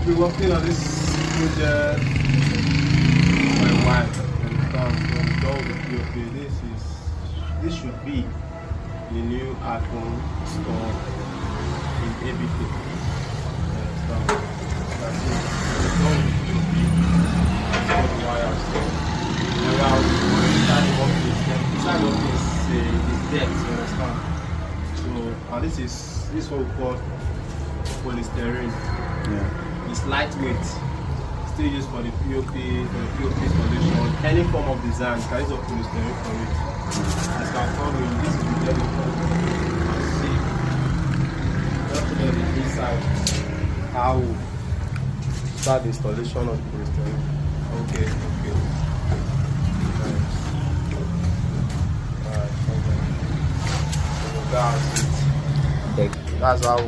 We're working on this project for a while. When we go with POP, this should be the new iPhone store in ABK. That's it. We're going with POP. That's all the wires. Inside the office is depth, you understand? So, and this is what we call polystyrene. Yeah. It's lightweight, still used for the POP installation. Any form of design, can use a polystyrene for it. As you can follow in this video, you can see just to the inside how we start the installation of the polystyrene. Okay. That's how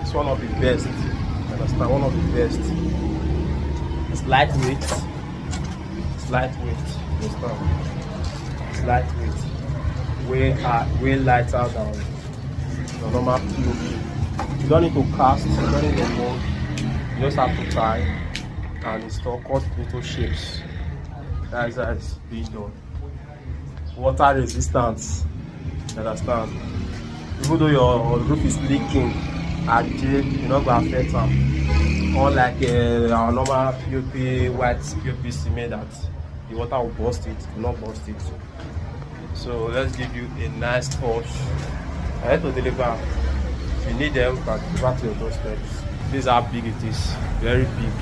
it's one of the best. Understand? One of the best. It's lightweight. Understand? It's lightweight. Way lighter than the normal POP. You don't need to cast. You don't need to mold. You just have to tie and install cut little shapes. That's how it's being done. Water resistance. Understand? Even though your roof is leaking, you're not going to affect them. Unlike our normal POP, white POP cement that the water will burst it, will not burst it. So let's give you a nice touch. I have to deliver. If you need them, you can deliver to your doorstep. This is how big it is. Very big.